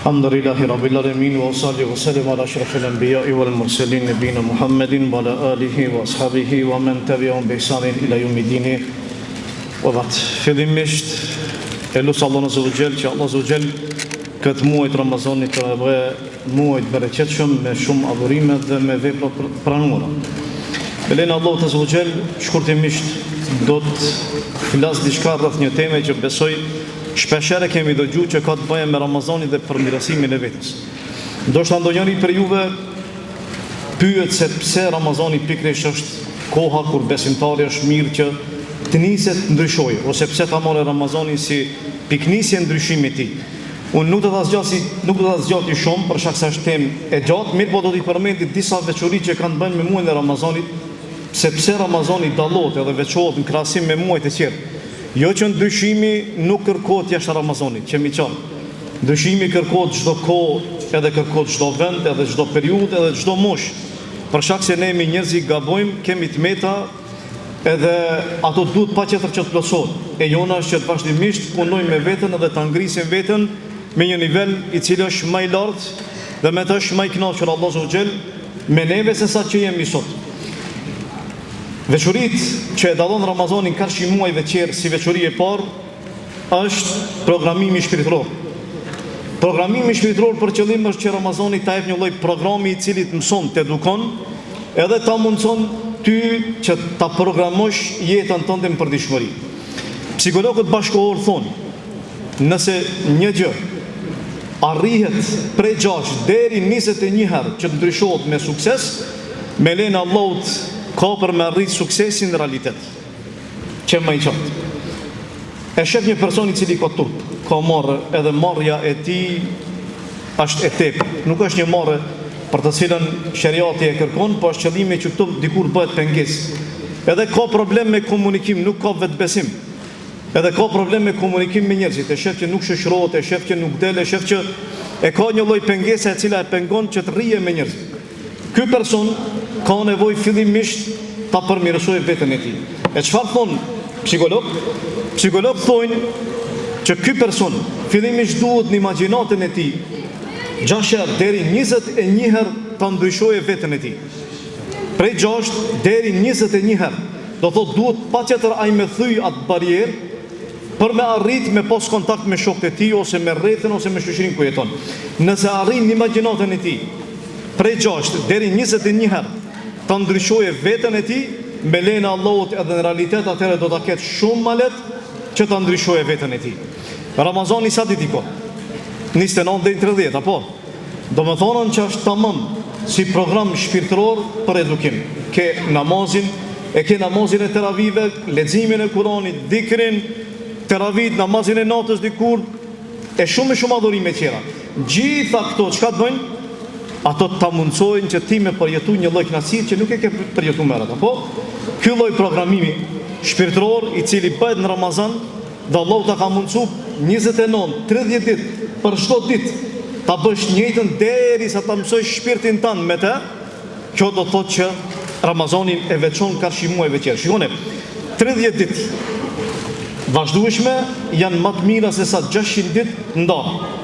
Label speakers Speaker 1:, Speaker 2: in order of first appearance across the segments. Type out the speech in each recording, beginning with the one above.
Speaker 1: Alhamdulillahi Rabbil Alamin wa salli wa sallim ala ashrafil anbiya'i wal mursalin nabiyina Muhammedin wa ala alihi wa ashabihi wa man tabi'ahum bi ihsanin ila yawmiddin. Wa ba'd. Fillimisht e lutem Allahun azza wa jall që Allah azza wa jall këtë muaj të Ramazanit të bëjë muaj të bereqetshëm me shumë adhurime dhe me vepra pranuara. Me lejnë Allahut azza wa jall, shkurtimisht do të flas diçka rreth një teme që besoj shpeshherë kemi dëgjuar që ka të bëjë me Ramazanin dhe përmirësimin e vetes. Ndoshta ndonjëri për juve pyet se pse Ramazani pikërisht është koha kur besimtari është mirë që të niset ndryshojë, ose pse ta marrë Ramazanin si piknisje ndryshimi i tij. Unë nuk do ta zgjati shumë për shkak se është temë e gjatë, mirë po do t'i përmendi disa veçori që kanë të bëjnë me muajin e Ramazanit, sepse Ramazani dallohet edhe veçohet në krahasim me muajt e tjerë. Jo që ndryshimi nuk kërkohet jashtë Ramazanit, që mi qanë. Ndryshimi kërkohet çdo kohë, edhe kërkohet çdo vend, edhe çdo periudhë, edhe çdo moshë. Për shkak se ne jemi njerëz që gabojmë, kemi tmeta, edhe ato duhet patjetër që të plotësohen. E jona është që të vazhdimisht punojmë me veten edhe ta ngrisim veten me një nivel i cili është më i lartë dhe me të është më i kënaqur Allahu subhanahu wa taala me neve se sa që jemi sot. Veçoritë që e dallon Ramazanin karshi muajve tjerë si veçori e parë është programimi shpirtëror. Programimi shpirtëror për qëllim është që Ramazani ta jep një lloj programi i cili të mëson, të edukon, edhe ta mundson ty që ta programosh jetën tënde në përditshmëri. Psikologët bashkëkohor thonë, nëse një gjë arrihet prej 6 deri 21 herë që të ndryshohet me sukses, me lenë Allahut ka për me arrit suksesin në realitet. Që më i qartë. E shef një person i cili ka turp, ka marrë, edhe marrja e tij është e tepër. Nuk është një marrë për të cilën shariati e kërkon, po është qëllimi që këtu dikur bëhet pengesë. Edhe ka problem me komunikim, nuk ka vetbesim. Edhe ka problem me komunikim me njerëzit. E shef që nuk shoqërohet, e shef që nuk del, e shef që e ka një lloj pengese e cila e pengon që të rrije me njerëzit. Ky person ka nevojë fillimisht ta përmirësojë veten e tij. E çfarë thon psikolog? Psikolog thonë që ky person fillimisht duhet në imagjinatën e tij 6 herë deri 21 herë ta ndryshojë veten e tij. Prej 6 deri 21 herë. Do thotë duhet patjetër ai me thyj atë barierë për me arrit me pas kontakt me shokët e tij ose me rrethin ose me shoqërinë ku jeton. Nëse arrin në imagjinatën e tij prej 6 deri 21 herë ta ndryshojë veten e tij, me lenë Allahut edhe në realitet atëherë do ta ketë shumë më lehtë që ta ndryshojë veten e tij. Ramazani sa ditë ka? 29 deri 30, apo? Domethënë që është tamam si program shpirtëror për edukim. Ke namazin, ke namazin e teravive, leximin e Kuranit, dhikrin, teravit, namazin e natës dikur, e shumë adhurime tjera. Gjitha këto çka të bëjnë? Ato ta mundsojnë që ti me përjetu një lloj kënaqësie që nuk e ke përjetu më herët, apo? Ky lloj programimi shpirtëror i cili bëhet në Ramazan, dhe Allahu ta ka mundsuar 29, 30 ditë për çdo ditë ta bësh njëjtën derisa ta mësosh shpirtin tënd me të, kjo do të thotë që Ramazanin e veçon karshi muajve tjerë. Shikoni, 30 ditë vazhdueshme janë më të mira se sa 600 ditë ndarë.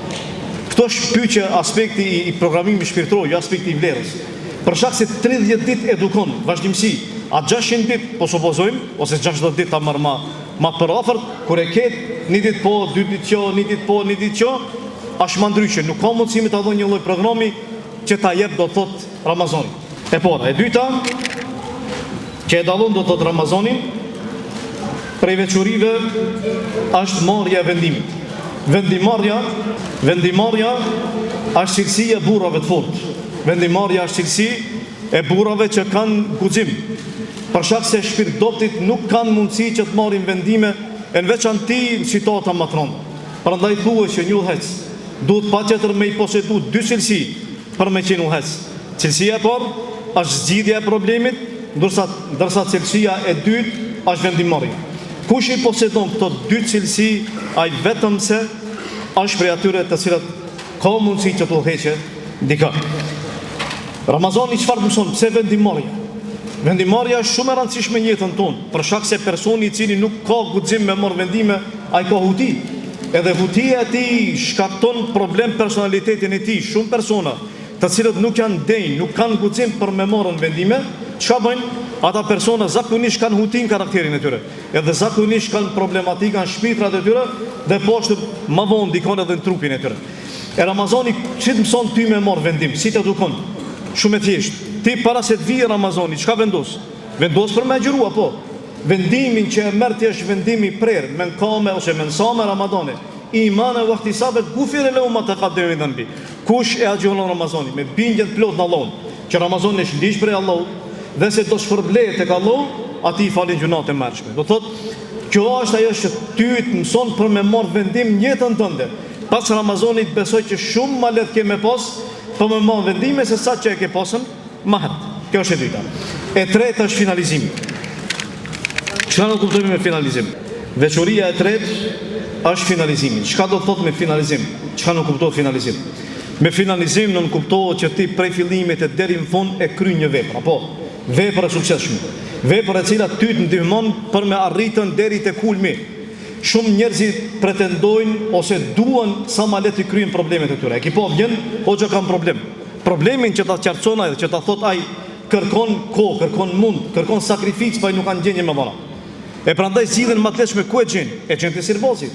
Speaker 1: Këto është pyetje aspekti i programimit shpirtëror, jo aspekti i vlerës. Për shkak se 30 ditë edukon vazhdimsi, a 600 ditë po supozojmë ose 60 ditë ta marr më për afërt, kur e ke një ditë po, 2 ditë që, një ditë po, një ditë që, është më ndryshe. Nuk ka mundësi me ta dhënë një lloj programi që ta jep do thotë Ramazani. E para, e dyta, që e dallon do thotë Ramazanin prej veçorive është marrja e vendimit. Vendimarrja është cilësia e burrave të fortë. Vendimarrja është cilësi e burrave që kanë guxim. Për shkak se shpirtdoptit nuk kanë mundësi që të marrin vendime në veçantë në situata më të rënda. Prandaj thuhet që një udhëhec duhet patjetër me i posedu 2 cilësi për me qenë udhëhec. Cilësia e parë është zgjidhja e problemit, ndërsa cilësia e dytë është vendimarrja. Kush i posedon këto 2 cilësi, ai vetëm se është prej atyre të cilat ka mundësi që të udhëheqë dikë. Ramazani çfarë mëson? Pse vendimarrja? Vendimarrja është shumë e rëndësishme në jetën tonë, për shkak se personi i cili nuk ka guxim me marrë vendime, ai ka huti. Edhe hutia e tij shkakton problem personalitetin e tij. Shumë persona, të cilët nuk janë denj, nuk kanë guxim për me marrën vendime, çka bëjnë? Ata persona zakonisht kanë hutin karakterin e tyre. Edhe zakonisht kanë problematika në shpirtrat e tyre dhe poshtë më vonë ndikon edhe në trupin e tyre. E Ramazani që të mëson ty me marrë vendim, si të edukon? Shumë e thjesht. Ti para se të vijë Ramazani, çka vendos? Vendos për me agjëru apo? Vendimin që e merr ti është vendimi i prerë, me kame ose me nsame Ramadani. Imane wa ihtisabet gufira lahu ma taqaddama min dhanbi. Kush e agjiron Ramazani me bindje të plot në Allahun, që Ramazani është ligj prej Allahut dhe se do shpërblehet tek Allahu, ati i falin gjunat e mërshme. Do thot, kjo është ajo që ty të mëson për me marrë vendim në jetën tënde. Pas Ramazanit besoj që shumë ma letë ke me pas për me marrë vendime se sa që e ke pasën mahet. Kjo është e dyta. E treta është finalizimi. Çka do kuptojmë me finalizim? Veçoria e tretë është finalizimi. Çka do thot me finalizim? Çka nuk kuptohet finalizim? Me finalizim nuk kuptohet që ti prej fillimit e deri në fund e kryen një vepër, apo vepër e suksesshme. Vepër e cila ty të ndihmon për me arritën deri te kulmi. Shumë njerëzit pretendojnë ose duan sa ma le të kryejnë problemet e tyre. E ki po vjen, hoxha kam problem. Problemin që ta qartëson ai, që ta thot ai, kërkon kohë, kërkon mund, kërkon sakrificë, pa ai nuk kanë gjendje me vona. E prandaj zgjidhen më të lehtë ku e gjen? E gjen te sirbozit.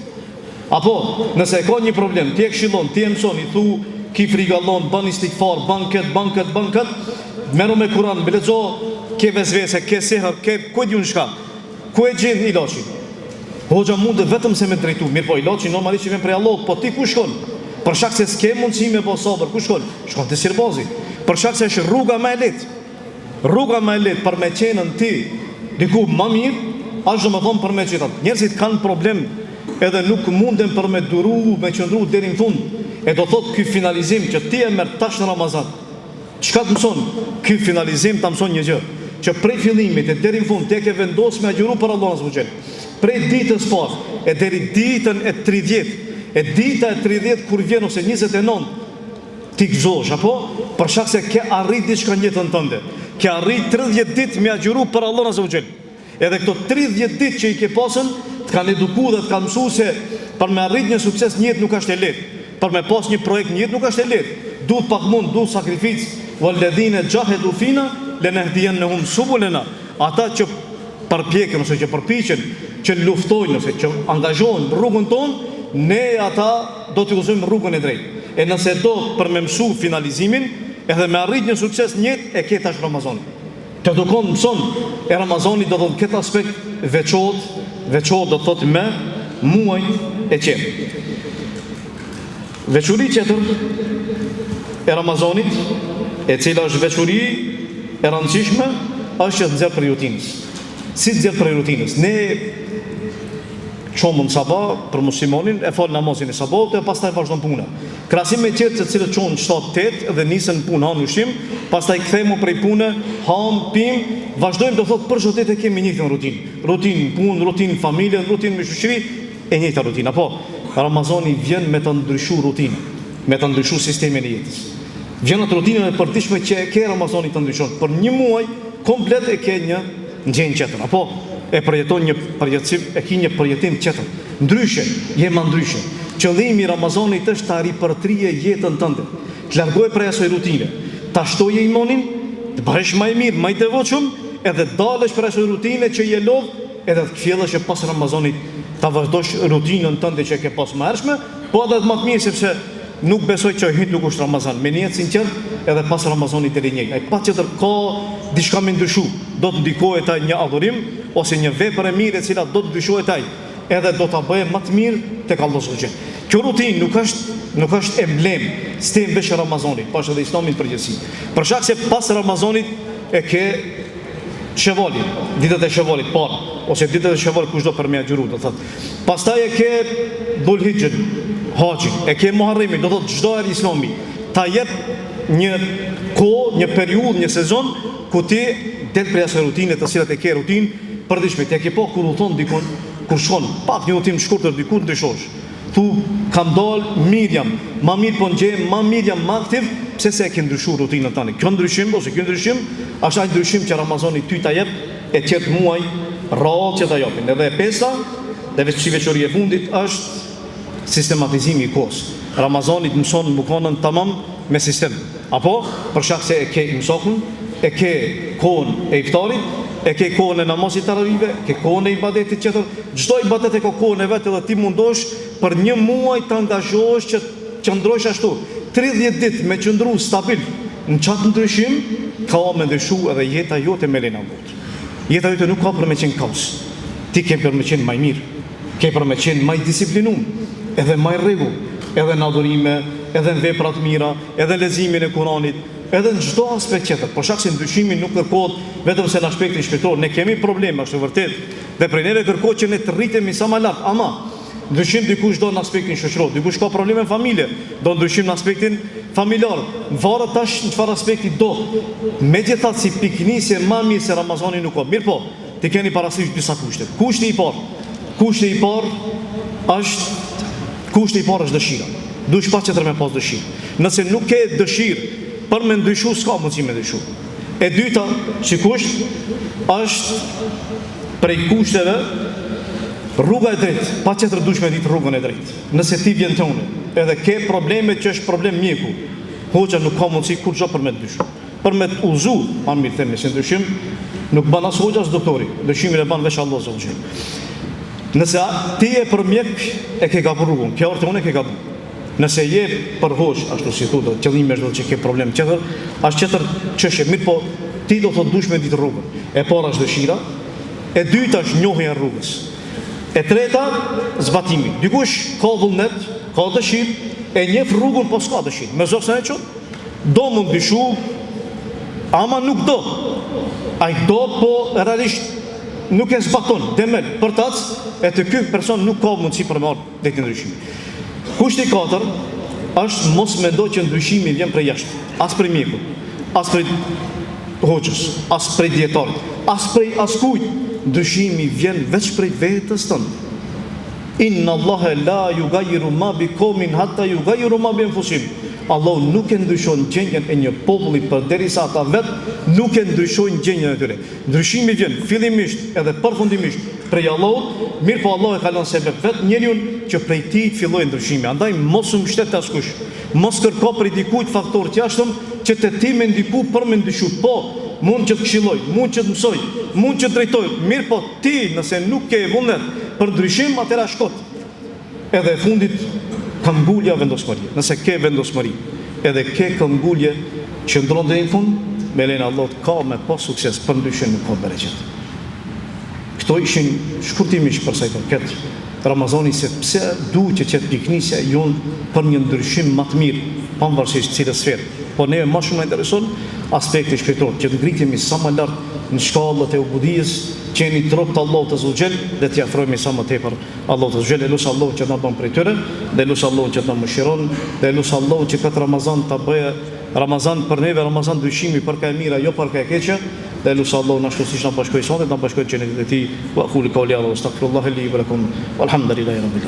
Speaker 1: Apo, nëse e ka një problem, ti e këshillon, ti e mëson, i thu, ki frigallon, bën istighfar, bën kët, merru me Kur'an, me lexo, ke vezvese, ke seher, ke ku e diun çka. Ku e gjen ilaçin? Hoxha mund vetëm se me drejtu, mirë po ilaçi normalisht që vjen prej Allahut, po ti ku shkon? Për shkak se s'ke mundësi me bë sabër, ku shkon? Shkon te sirbozi. Për shkak se është rruga më e lehtë. Rruga më e lehtë për me qenën ti diku më mirë, është domethënë për me qetat. Njerëzit kanë problem edhe nuk munden për me duru, me qëndru deri në fund. E do thot ky finalizim që ti e merr tash në Ramazan. Çka të mëson? Ky finalizim ta mëson një gjë, që prej fillimit e deri në fund te ke vendosur me agjëru për Allahun subhanallahu. Prej ditës parë e deri ditën e 30, e dita e 30 kur vjen ose 29, ti gëzosh apo për shkak se ke arrit diçka në jetën tënde. Ke arrit 30 ditë me agjëru për Allahun subhanallahu. Edhe këto 30 ditë që i ke pasën të kanë edukuar dhe të kanë mësuar se për me arrit një sukses në jetë nuk është e lehtë. Për me pas një projekt në jetë nuk është e lehtë. Duhet pak mund, duhet sakrificë. Walladhina jahadu fina lanahdiyannahum subulana. Ata që përpjekën ose që përpiqen, që luftojnë ose që angazhohen rrugën tonë, ne ata do t'i udhëzojmë rrugën e drejtë. E nëse do për me mësu finalizimin, edhe me arrit një sukses në jetë, e ke tash Ramazani. Të edukon mëson, e Ramazani do të këtë aspekt veçohet do të thotë me muaj e qenë. Veçuri tjetër e Ramazanit, e cila është veçuri e rëndësishme, është që të nxjerr për rutinës. Si të nxjerr për rutinës? Ne çomë në sabah për muslimanin, e fal namazin e sabahut e pastaj vazhdon puna. Krahasim me tjetër të cilët çonë 7-8 dhe nisën punë han ushqim, pastaj kthehemi prej pune, ham, pim, vazhdojmë do thotë për çdo ditë kemi një rutinë. Rutinë punë, rutinë familje, rutinë me shoqëri, e njëjta rutinë. Apo Ramazani vjen me të ndryshuar rutinë, me të ndryshuar sistemin e jetës. Vjen atë rutinën e përditshme që e ke Ramazani të ndryshon. Për një muaj komplet e ke një ndjenjë tjetër. Apo e përjeton një përjetësim, e ki një përjetim tjetër. Ndryshe, je më ndryshe. Qëllimi i Ramazanit është ta ripërtrije jetën tënde, të largoje prej asoj rutine, ta shtoje imanin, të bëhesh më i mirë, më i devotshëm, edhe dalësh prej asoj rutine që je lodh, edhe të kthjellesh pas Ramazanit, ta vazhdosh rutinën tënde që ke pas më hershme, po edhe të më të mirë sepse nuk besoj që hyt nuk është Ramazan, me një sinqert edhe pas Ramazanit deri njëjtë. Ai patjetër ka diçka më ndryshu, do të ndikohet ai një adhurim ose një vepër e mirë e cila do të ndryshohet ai, edhe do ta bëjë më të mirë tek Allahu subhanahu. Kjo rutinë nuk është emblem stem veç Ramazanit, pas edhe Islamit përgjithësi. Për shkak se pas Ramazanit e ke Shevalin, ditët e Shevalit parë, ose ditët e Shevalit kushdo për me agjëru, do thotë. Pastaj e ke Dhulhijhen, Haxhin, e ke Muharrimin, do thotë çdo herë Islami ta jep një kohë, një periudhë, një sezon ku ti del prej asaj rutine të cilat e ke rutinë përditshme. Ti e ke po kur udhton dikun, kur shkon, pak një udhtim shkurtër diku ndryshosh. Tu kam dal Miriam, ma mirë po ngjem, ma Miriam më aktiv, pse se e ke ndryshuar rutinën tani. Kjo ndryshim ose ky ndryshim është ai ndryshim që Ramazani ty ta jep e qet muaj rradh që ta japin. Edhe e pesta, dhe veçori e fundit është sistematizimi i kohës. Ramazani të mëson mukonën tamam me sistem. Apo për shkak se e ke imsakun, e ke kohën e iftarit, e ke kohën e namazit taravive, ke kohën e ibadetit tjetër. Çdo ibadet e ka kohën e vet, edhe ti mundosh për një muaj të angazhohesh që qëndrosh ashtu 30 ditë me qëndru stabil në qatë ndryshim, ka me ndryshu edhe jeta jote me lena botë. Jeta jote nuk ka për me qenë kaos. Ti ke për me qenë maj mirë, ke për me qenë maj disiplinum, edhe maj rregull, edhe në adhurime, edhe në veprat mira, edhe në leximin e Kuranit, edhe në çdo aspekt tjetër. Por shkak se ndryshimi nuk kërkohet vetëm se në aspektin shpirtëror, ne kemi probleme, është vërtet. Dhe prej neve kërkohet që ne të rritemi sa më lart, ama ndryshim dikush do në aspektin shoqëror, dikush ka probleme në familje, do ndryshim në aspektin familjar. Varet tash në çfarë aspekti do. Megjithatë si piknisje më mirë se Ramazani nuk ka. Mirë po, ti keni parasysh disa kushte. Kushti i parë është dëshira. Duhet pa çetër me pas dëshirë. Nëse nuk ke dëshirë për me ndryshu, s'ka mundësi me ndryshu. E dyta, si kusht, është prej kushteve rruga e drejtë, pa qëtër dush me ditë rrugën e drejtë. Nëse ti vjen të une, edhe ke probleme që është problem mjeku, hoqja nuk ka mundësi kur gjo për me të ndryshu. Për me të uzu, ma mirë themi, si ndryshim, nuk ban as hoqja as doktori, ndryshimin e ban veç Allah zë uqim. Nëse ti e për mjek, e ke gabu rrugën, kjo orë të une e ke gabu. Nëse je për hoq, ashtu si thu, qëllimi është që ke problem qëtër, ashtë qëtër qëshje, mirë po, ti do të dush me ditë rrugën. E para është dëshira, e dyta është njohja rrugës. E treta, zbatimi. Dikush ka vullnet, ka dëshirë, e njeh rrugën, po s'ka dëshirë. Me zokë se ne qëtë, do mund dyshu, ama nuk do. A i do, po realisht nuk e zbaton, demel, për tac, e të ky person nuk ka mundësi për me arë dhe të ndryshimi. Kushti 4 është mos mendo që ndryshimi vjen prej jashtë, as prej mjeku, as prej hoqës, as prej djetarit, as prej askujt. Ndryshimi vjen veç prej vetës tënë. Inna Allahe la yugayiru ma bi qawmin hatta yugayiru ma bi anfusihim. Allah nuk e ndryshon gjendjen e një populli përderisa ata vetë nuk e ndryshojnë gjendjen e tyre. Ndryshimi vjen fillimisht edhe përfundimisht prej Allahut, mirë po Allah e ka lënë sebeb vetë njeriun që prej tij të fillojë ndryshimi. Andaj mos u mbështet te askush. Mos kërko prej dikujt faktor të jashtëm që të ti me ndiku për me ndryshu. Po, mund që të këshilloj, mund që të mësoj, mund që të drejtoj, mirë po ti nëse nuk ke vullnet për ndryshim, atëra shkot. Edhe e fundit këmbgulja vendosmëri. Nëse ke vendosmëri, edhe ke këmbgulje që ndron deri në fund, me lejnë Allah ka me pas sukses, për ndryshim nuk ka bereqet. Këto ishin shkurtimisht për sa i përket Ramazani, se pse duhet që qëtë piknisja jonë për një ndryshim më të mirë, pavarësisht cilës sferë. Po neve më shumë na intereson aspekti shpirtëror, që të ngritemi sa më lart në shkallët e ubudijës, që jeni trop të Allahut të Azuxhel dhe të afrohemi sa më tepër Allahut të Azuxhel. Lut Allahun që na bën prej tyre, dhe lut Allahun që na mëshiron, dhe lut Allahun që këtë Ramazan ta bëjë Ramazan për neve, Ramazan dyshimi për ka e mira, jo për ka e keqe. Dhe lut Allahun ashtu siç na bashkoi sonte, na bashkoi në xhenetin e tij. Wa qul qawli wa astaghfirullaha li wa lakum walhamdulillahi rabbil alamin.